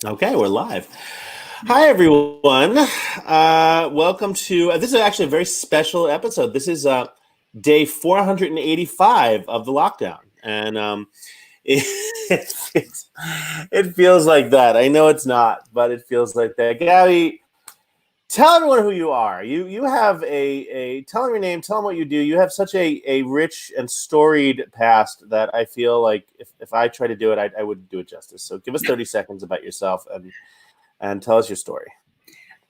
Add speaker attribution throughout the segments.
Speaker 1: Okay, we're live. Hi, everyone. Welcome to this is actually a very special episode. This is day 485 of the lockdown, and it, it feels like that. I know it's not, but it feels like that. Gabby, tell everyone who you are. You have a tell them your name, tell them what you do. You have such a rich and storied past that I feel like if I try to do it, I wouldn't do it justice. So give us 30 seconds about yourself and tell us your story.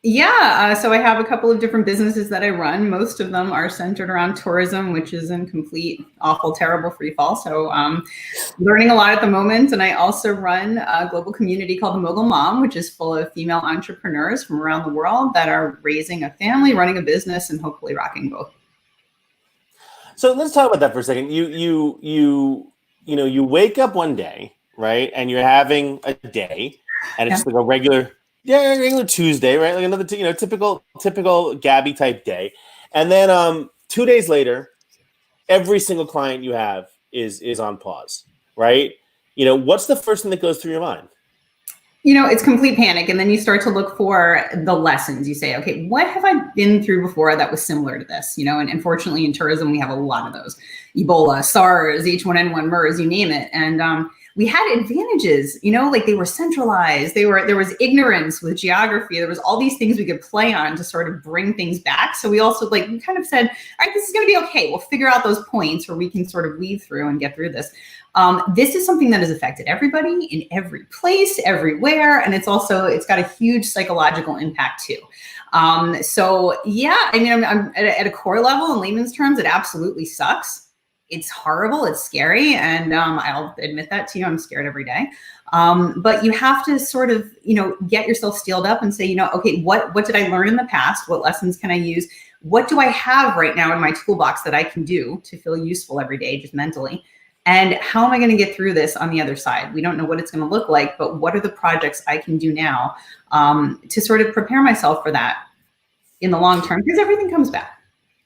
Speaker 2: Yeah, so I have a couple of different businesses that I run. Most of them are centered around tourism, which is in complete, awful, terrible free fall. So learning a lot at the moment. And I also run a global community called the Mogul Mom, which is full of female entrepreneurs from around the world that are raising a family, running a business, and hopefully rocking both.
Speaker 1: So let's talk about that for a second. You wake up one day, right, and you're having a day, and it's like a regular Tuesday, right? Like another, typical Gabby type day. And then 2 days later, every single client you have is on pause, right? What's the first thing that goes through your mind?
Speaker 2: It's complete panic. And then you start to look for the lessons. You say, okay, what have I been through before that was similar to this? And unfortunately in tourism, we have a lot of those. Ebola, SARS, H1N1, MERS, you name it. And we had advantages, like they were centralized. There was ignorance with geography. There was all these things we could play on to sort of bring things back. So we also we kind of said, all right, this is going to be okay. We'll figure out those points where we can sort of weave through and get through this. This is something that has affected everybody in every place, everywhere. And it's got a huge psychological impact too. So yeah, I mean, I'm at a core level in layman's terms, it absolutely sucks. It's horrible. It's scary. And I'll admit that to you. I'm scared every day. But you have to sort of, get yourself steeled up and say, okay, what did I learn in the past? What lessons can I use? What do I have right now in my toolbox that I can do to feel useful every day, just mentally? And how am I going to get through this on the other side? We don't know what it's going to look like, but what are the projects I can do now to sort of prepare myself for that in the long term? Because everything comes back.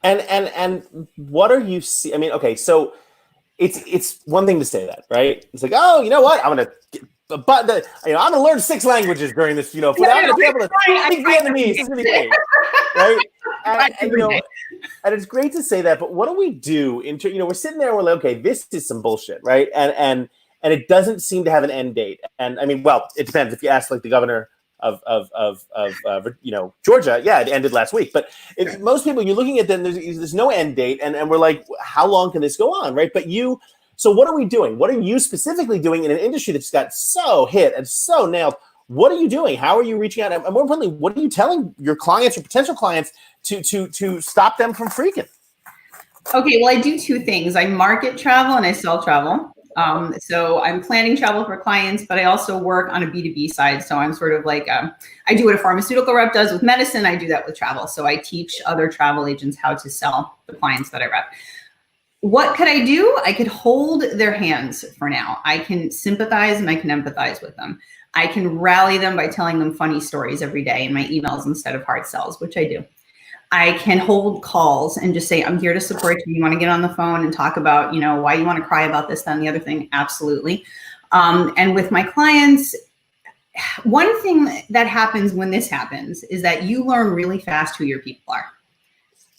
Speaker 1: And what are you see? I mean, okay, so it's one thing to say that, right? It's like, oh, you know what? I'm gonna learn 6 languages during this. I'm gonna be able to speak Vietnamese. This is gonna be great, right? And it's great to say that. But what do we do? We're sitting there and we're like, okay, this is some bullshit, right? And it doesn't seem to have an end date. And I mean, well, it depends. If you ask like the governor of Georgia, yeah, it ended last week. But most people, you're looking at them, there's no end date, and we're like, how long can this go on, right? But so what are we doing? What are you specifically doing in an industry that's got so hit and so nailed? What are you doing? How are you reaching out? And more importantly, what are you telling your clients or potential clients to stop them from freaking?
Speaker 2: Okay, well, I do 2 things. I market travel and I sell travel. So I'm planning travel for clients, but I also work on a B2B side. So I'm sort of like, I do what a pharmaceutical rep does with medicine. I do that with travel. So I teach other travel agents how to sell the clients that I rep. What could I do? I could hold their hands for now. I can sympathize and I can empathize with them. I can rally them by telling them funny stories every day in my emails instead of hard sells, which I do. I can hold calls and just say, I'm here to support you. You want to get on the phone and talk about, why you want to cry about this, then the other thing. Absolutely. And with my clients, one thing that happens when this happens is that you learn really fast who your people are.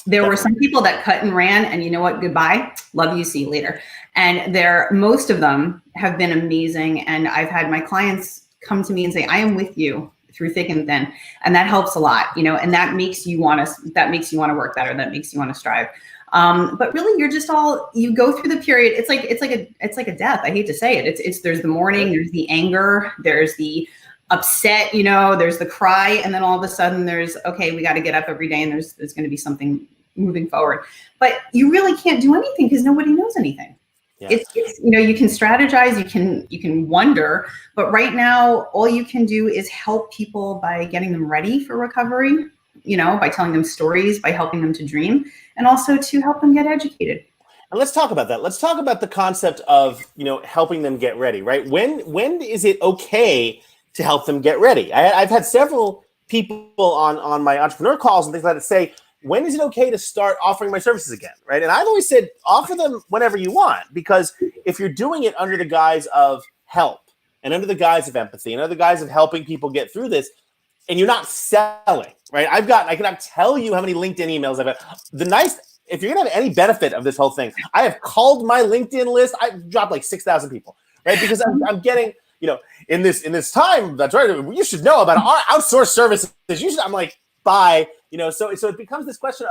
Speaker 2: There were some people that cut and ran, and you know what? Goodbye. Love you. See you later. And most of them have been amazing. And I've had my clients come to me and say, I am with you through thick and thin. And that helps a lot, and that makes you want to work better. That makes you want to strive. But really you go through the period. It's like a death. I hate to say it. There's the mourning, there's the anger, there's the upset, there's the cry. And then all of a sudden there's, okay, we got to get up every day and there's going to be something moving forward, but you really can't do anything because nobody knows anything. Yeah. It's you can strategize, you can wonder, but right now all you can do is help people by getting them ready for recovery, by telling them stories, by helping them to dream, and also to help them get educated.
Speaker 1: And let's talk about that. Let's talk about the concept of, helping them get ready, right? When is it okay to help them get ready? I've had several people on my entrepreneur calls and things like that say, when is it okay to start offering my services again, right? And I've always said, offer them whenever you want, because if you're doing it under the guise of help and under the guise of empathy and under the guise of helping people get through this, and you're not selling, right? I cannot tell you how many LinkedIn emails I've had. If you're gonna have any benefit of this whole thing, I have called my LinkedIn list. I've dropped like 6,000 people, right? Because I'm getting, in this time, that's right. You should know about our outsourced services. I'm like, bye. So it becomes this question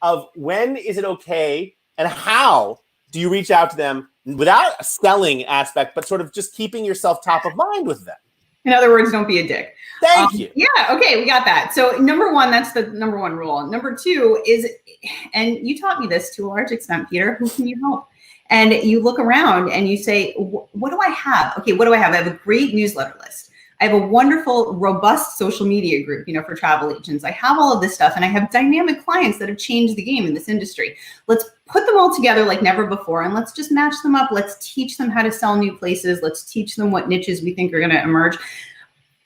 Speaker 1: of when is it okay and how do you reach out to them without a selling aspect, but sort of just keeping yourself top of mind with them.
Speaker 2: In other words, don't be a dick.
Speaker 1: Thank you.
Speaker 2: Yeah, okay, we got that. So number one, that's the number one rule. Number two is, and you taught me this to a large extent, Peter, who can you help? And you look around and you say, what do I have? Okay, what do I have? I have a great newsletter list. I have a wonderful, robust social media group, for travel agents. I have all of this stuff, and I have dynamic clients that have changed the game in this industry. Let's put them all together like never before, and let's just match them up. Let's teach them how to sell new places. Let's teach them what niches we think are going to emerge.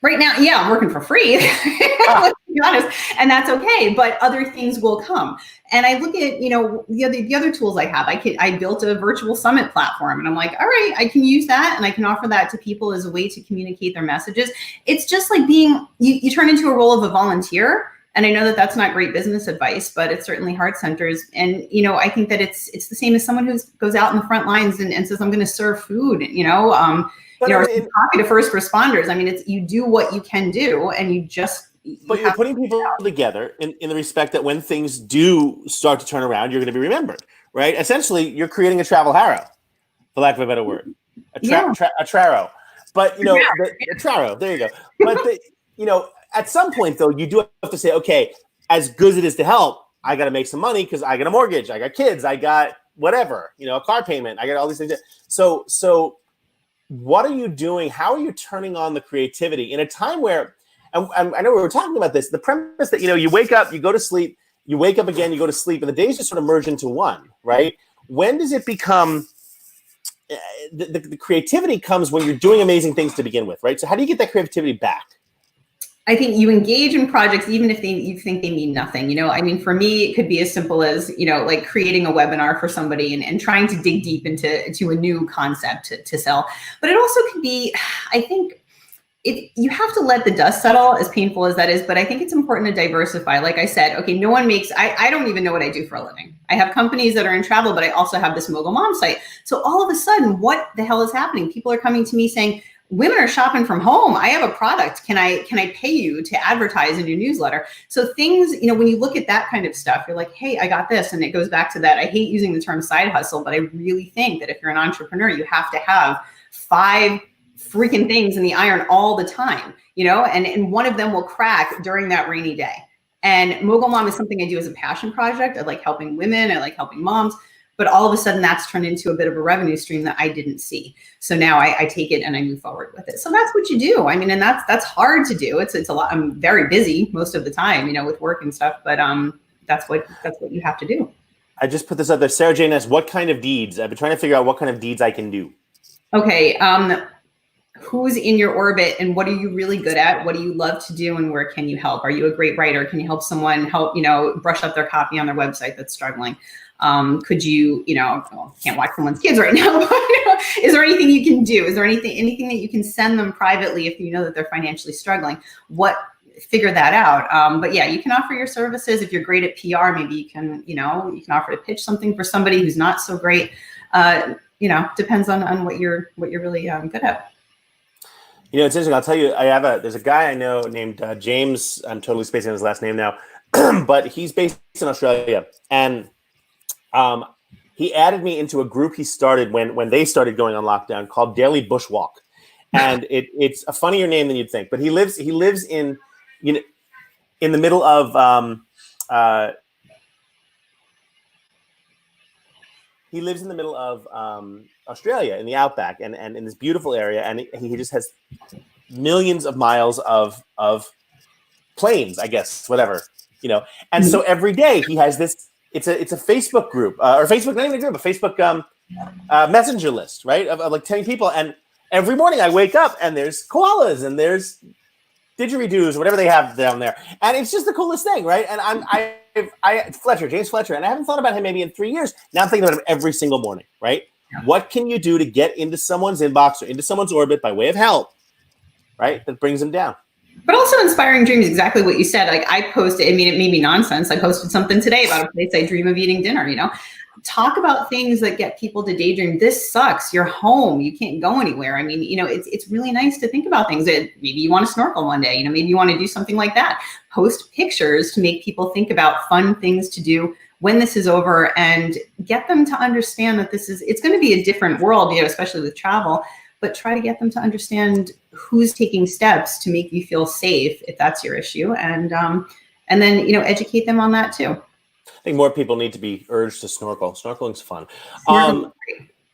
Speaker 2: Right now, yeah, I'm working for free, let's be honest, and that's okay, but other things will come. And I look at, the other tools I have. I built a virtual summit platform, and I'm like, all right, I can use that, and I can offer that to people as a way to communicate their messages. It's just like you turn into a role of a volunteer. And I know that that's not great business advice, but it's certainly heart centers. And, I think that it's the same as someone who goes out in the front lines and says, I'm going to serve food, coffee to first responders. I mean, it's, you do what you can do, and
Speaker 1: But you're putting people together in the respect that when things do start to turn around, you're going to be remembered, right? Essentially, you're creating a travel harrow, for lack of a better word, a traro. But, a traro, there you go. But, at some point, though, you do have to say, okay, as good as it is to help, I got to make some money because I got a mortgage, I got kids, I got whatever, a car payment, I got all these things. So what are you doing? How are you turning on the creativity in a time where, and I know we were talking about this, the premise that, you wake up, you go to sleep, you wake up again, you go to sleep, and the days just sort of merge into one, right? When does it become, the creativity comes when you're doing amazing things to begin with, right? So how do you get that creativity back?
Speaker 2: I think you engage in projects even if you think they mean nothing. I mean, for me, it could be as simple as, like creating a webinar for somebody and trying to dig deep into a new concept to sell. But it also could be, I think, you have to let the dust settle, as painful as that is, but I think it's important to diversify. Like I said, okay, no one makes, I don't even know what I do for a living. I have companies that are in travel, but I also have this Mogul Mom site. So all of a sudden, what the hell is happening? People are coming to me saying, women are shopping from home. I have a product. Can I pay you to advertise in your newsletter? So things, when you look at that kind of stuff, you're like, hey, I got this. And it goes back to that. I hate using the term side hustle, but I really think that if you're an entrepreneur, you have to have 5 freaking things in the iron all the time, and one of them will crack during that rainy day. And Mogul Mom is something I do as a passion project. I like helping women. I like helping moms. But all of a sudden that's turned into a bit of a revenue stream that I didn't see. So now I take it and I move forward with it. So that's what you do. I mean, and that's hard to do. It's a lot. I'm very busy most of the time, with work and stuff, but that's what you have to do. I
Speaker 1: just put this up there. Sarah Jane asks, what kind of deeds? I've been trying to figure out what kind of deeds I can do.
Speaker 2: Okay. Who's in your orbit and what are you really good at? What do you love to do and where can you help? Are you a great writer? Can you help someone brush up their copy on their website that's struggling? Could you, can't watch someone's kids right now. Is there anything you can do? Is there anything that you can send them privately if you know that they're financially struggling? Figure that out. But yeah, you can offer your services. If you're great at PR, maybe you can offer to pitch something for somebody who's not so great. Depends on what you're really good at.
Speaker 1: It's interesting. I'll tell you, there's a guy I know named James. I'm totally spacing on his last name now, but he's based in Australia, and he added me into a group he started when they started going on lockdown called Daily Bushwalk, and it's a funnier name than you'd think. But he lives in the middle of Australia in the outback and in this beautiful area, and he just has millions of miles of planes, I guess, whatever, And so every day he has this. It's a Facebook group or Facebook, not even a group, a Facebook messenger list, right? Of like 10 people. And every morning I wake up and there's koalas and there's didgeridoos, whatever they have down there. And it's just the coolest thing, right? And James Fletcher, and I haven't thought about him maybe in 3 years. Now I'm thinking about him every single morning, right? What can you do to get into someone's inbox or into someone's orbit by way of help, right? That brings them down.
Speaker 2: But also inspiring dreams, exactly what you said. Like I posted, I mean, it may be nonsense. I posted something today about a place I dream of eating dinner, talk about things that get people to daydream. This sucks. You're home. You can't go anywhere. I mean, it's really nice to think about things that maybe you want to snorkel one day, maybe you want to do something like that. Post pictures to make people think about fun things to do when this is over and get them to understand that it's going to be a different world, especially with travel, but try to get them to understand who's taking steps to make you feel safe if that's your issue. And then, educate them on that too.
Speaker 1: I think more people need to be urged to snorkel. Snorkeling's fun.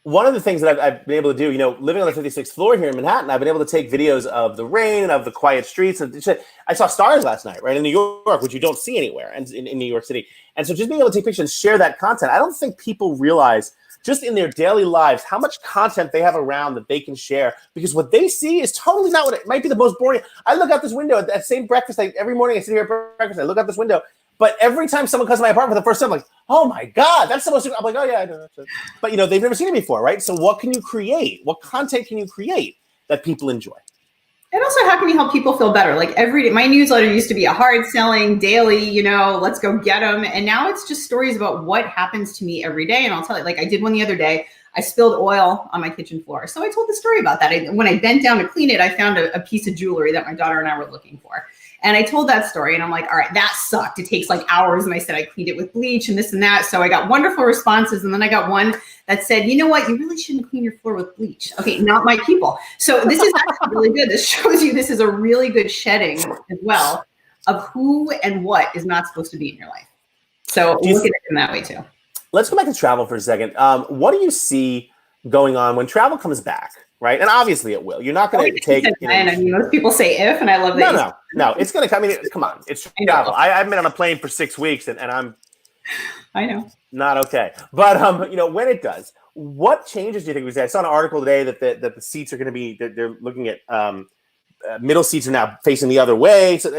Speaker 1: One of the things that I've been able to do, living on the 56th floor here in Manhattan, I've been able to take videos of the rain, of the quiet streets. And I saw stars last night, right, in New York, which you don't see anywhere in New York City. And so just being able to take pictures and share that content, I don't think people realize just in their daily lives how much content they have around that they can share, because what they see is totally not what it might be the most boring. I look out this window at that same breakfast. Every morning I sit here at breakfast, I look out this window. But every time someone comes to my apartment for the first time, I'm like, oh my God, that's the most, I'm like, oh yeah, I know. But they've never seen it before, right? So what can you create? What content can you create that people enjoy?
Speaker 2: And also, how can you help people feel better? Like every day, my newsletter used to be a hard selling daily, let's go get them. And now it's just stories about what happens to me every day. And I'll tell you, like I did one the other day, I spilled oil on my kitchen floor. So I told the story about that. When I bent down to clean it, I found a piece of jewelry that my daughter and I were looking for. And I told that story and I'm like, all right, that sucked. It takes like hours. And I said, I cleaned it with bleach and this and that. So I got wonderful responses. And then I got one that said, you know what? You really shouldn't clean your floor with bleach. Okay, not my people. So this is actually really good. This shows you this is a really good shedding as well of who and what is not supposed to be in your life. So look at it in that way too. Let's
Speaker 1: go back to travel for a second. What do you see going on when travel comes back? Right. And obviously it will. You're not going to take.
Speaker 2: I mean, most people say if, and I love that.
Speaker 1: No. It's going to come. I mean, come on. It's travel. I've been on a plane for 6 weeks and
Speaker 2: I know.
Speaker 1: Not okay. But, when it does, what changes do you think? I saw an article today that the seats are going to be, they're looking at middle seats are now facing the other way. So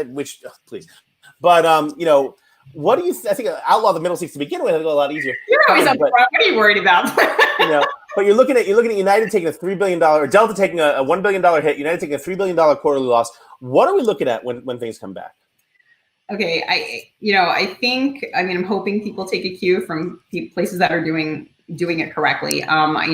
Speaker 1: please. But, what do you I think outlaw the middle seats to begin with? It'll go a lot easier.
Speaker 2: You're always up front. What are you worried about?
Speaker 1: But you're looking at United taking a $3 billion, or Delta taking a $1 billion hit, United taking a $3 billion quarterly loss. What are we looking at when things come back?
Speaker 2: Okay, I'm hoping people take a cue from places that are doing it correctly. I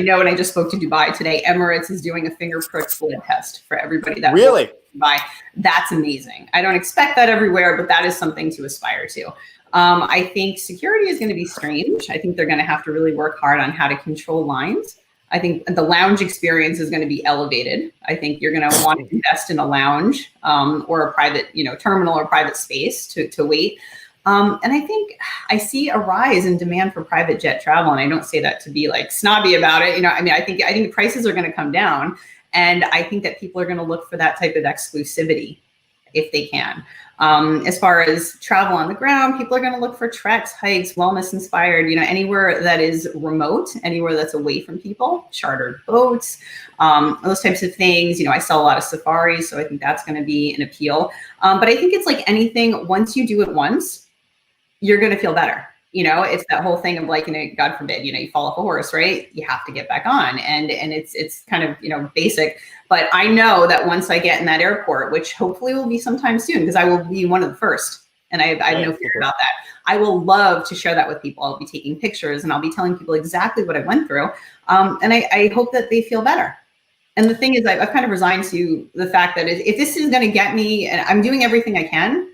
Speaker 2: know, and I just spoke to Dubai today. Emirates is doing a finger prick blood test for everybody that
Speaker 1: really
Speaker 2: Dubai. That's amazing. I don't expect that everywhere, but that is something to aspire to. I think security is going to be strange. I think they're going to have to really work hard on how to control lines. I think the lounge experience is going to be elevated. I think you're going to want to invest in a lounge or a private, terminal or private space to wait. And I think I see a rise in demand for private jet travel. And I don't say that to be like snobby about it. I think the prices are going to come down. And I think that people are going to look for that type of exclusivity if they can. As far as travel on the ground, people are going to look for treks, hikes, wellness inspired, anywhere that is remote, anywhere that's away from people, chartered boats, those types of things. I sell a lot of safaris, so I think that's going to be an appeal. But I think it's like anything, once you do it once, you're going to feel better. It's that whole thing of like, God forbid, you fall off a horse, right? You have to get back on. And it's kind of, basic, but I know that once I get in that airport, which hopefully will be sometime soon, because I will be one of the first, and I have no fear about that. I will love to share that with people. I'll be taking pictures and I'll be telling people exactly what I went through. And I hope that they feel better. And the thing is, I've kind of resigned to the fact that if this is going to get me, and I'm doing everything I can,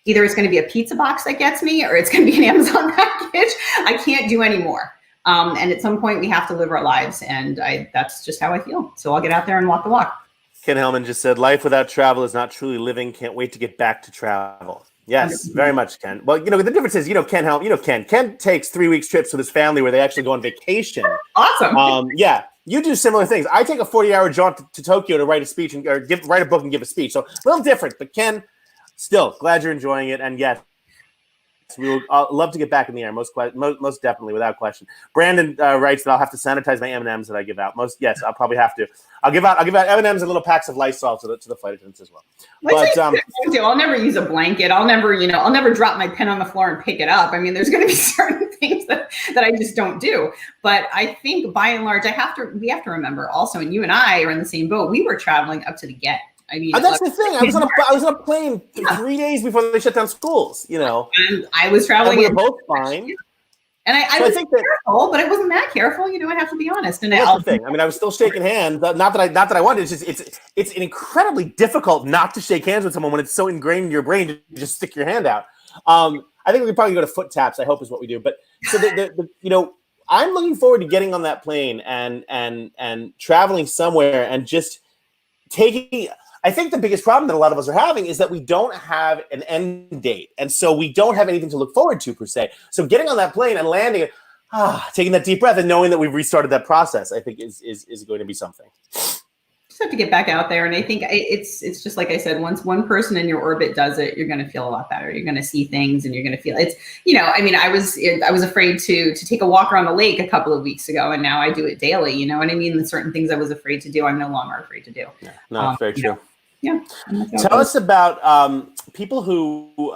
Speaker 2: either it's going to be a pizza box that gets me or it's going to be an Amazon package. I can't do any more. And at some point we have to live our lives. And that's just how I feel. So I'll get out there and walk the walk.
Speaker 1: Ken Hellman just said, life without travel is not truly living. Can't wait to get back to travel. Yes, 100%. Very much, Ken. Well, the difference is, Ken Hellman, Ken takes 3 weeks trips with his family where they actually go on vacation.
Speaker 2: Awesome.
Speaker 1: Yeah. You do similar things. I take a 40-hour jaunt to Tokyo to write a speech write a book and give a speech. So a little different, but Ken, still glad you're enjoying it. And yes, we will love to get back in the air. Most definitely, without question. Brandon writes that I'll have to sanitize my M&Ms that I give out. Yes, I'll probably have to. I'll give out M&Ms and little packs of Lysol to the flight attendants as well. But
Speaker 2: I'll never use a blanket. I'll never drop my pen on the floor and pick it up. I mean, there's going to be certain things that I just don't do. But I think by and large, we have to remember also, and you and I are in the same boat. We were traveling up to the get. I mean,
Speaker 1: that's the thing. I was on a plane 3 days before they shut down schools. You know,
Speaker 2: and I was traveling.
Speaker 1: And we were both fine.
Speaker 2: And I was careful, but I wasn't that careful. You know, I have to be honest. And
Speaker 1: that's the thing. I mean, I was still shaking hands. Not that I wanted. It's just it's incredibly difficult not to shake hands with someone when it's so ingrained in your brain to just stick your hand out. I think we could probably go to foot taps. I hope is what we do. But so you know, I'm looking forward to getting on that plane and traveling somewhere and just taking. I think the biggest problem that a lot of us are having is that we don't have an end date. And so we don't have anything to look forward to per se. So getting on that plane and landing, taking that deep breath and knowing that we've restarted that process, I think is going to be something.
Speaker 2: Just have to get back out there. And I think it's just like I said, once one person in your orbit does it, you're going to feel a lot better. You're going to see things and you're going to feel it's, you know, I mean, I was afraid to take a walk around the lake a couple of weeks ago, and now I do it daily. You know what I mean? The certain things I was afraid to do, I'm no longer afraid to do.
Speaker 1: Yeah, no, that's very true.
Speaker 2: Yeah.
Speaker 1: Tell us about people who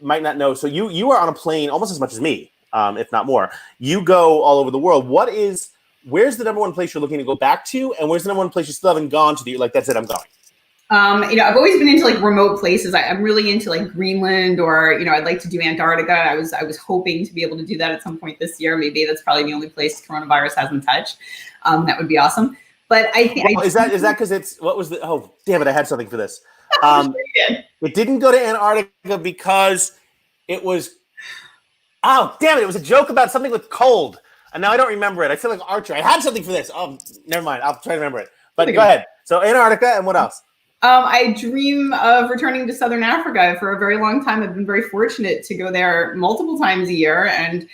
Speaker 1: might not know. So you are on a plane almost as much as me, if not more. You go all over the world. Where's the number one place you're looking to go back to, and where's the number one place you still haven't gone to? You're like, that's it, I'm going.
Speaker 2: You know, I've always been into like remote places. I'm really into like Greenland, or, you know, I'd like to do Antarctica. I was hoping to be able to do that at some point this year. Maybe that's probably the only place coronavirus hasn't touched. That would be awesome. But I think
Speaker 1: is that because it's what was the damn it, I had something for this. It didn't go to Antarctica because it was it was a joke about something with cold. And now I don't remember it. I feel like Archer. I had something for this. Oh, never mind. I'll try to remember it. But go ahead. So Antarctica, and what else?
Speaker 2: I dream of returning to Southern Africa for a very long time. I've been very fortunate to go there multiple times a year, and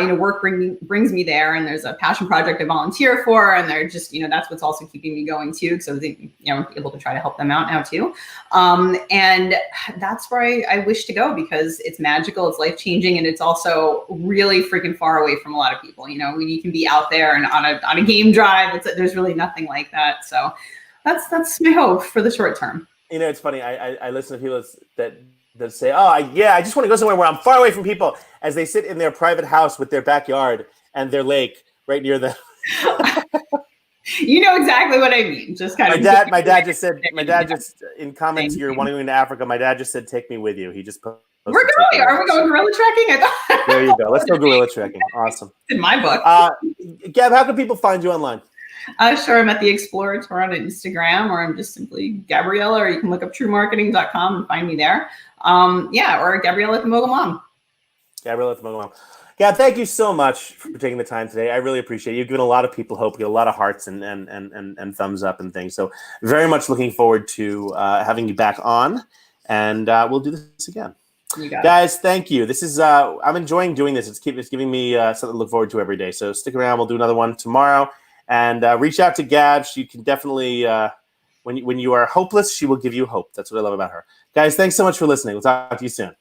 Speaker 2: you know, work brings me there, and there's a passion project I volunteer for, and they're just, you know, that's what's also keeping me going too, because I was, you know, able to try to help them out now too. And that's where I wish to go, because it's magical, it's life-changing, and it's also really freaking far away from a lot of people. You know, when you can be out there and on a game drive, there's really nothing like that. So that's my hope for the short term.
Speaker 1: You know, it's funny. I listen to people that say, I just want to go somewhere where I'm far away from people, as they sit in their private house with their backyard and their lake right near them.
Speaker 2: You know exactly what I mean. Just kind
Speaker 1: of. My dad just in comments, you're wanting to go to Africa. My dad just said, "Take me with you." He just posted,
Speaker 2: Are we going gorilla trekking?
Speaker 1: There you go. Let's go gorilla trekking. Awesome.
Speaker 2: In my book.
Speaker 1: Gab, how can people find you online?
Speaker 2: Sure. I'm at the Explorer Tour on Instagram, or I'm just simply Gabriella, or you can look up TruMarketing.com and find me there. Or Gabriella at the Mogul Mom.
Speaker 1: Gabriella at the Mogul Mom. Gab, thank you so much for taking the time today. I really appreciate it. You've given a lot of people hope. You get a lot of hearts and thumbs up and things. So very much looking forward to having you back on, and we'll do this again. Guys, thank you. This is I'm enjoying doing this. It's giving me something to look forward to every day. So stick around. We'll do another one tomorrow. And reach out to Gab. She can definitely, when you are hopeless, she will give you hope. That's what I love about her. Guys, thanks so much for listening. We'll talk to you soon.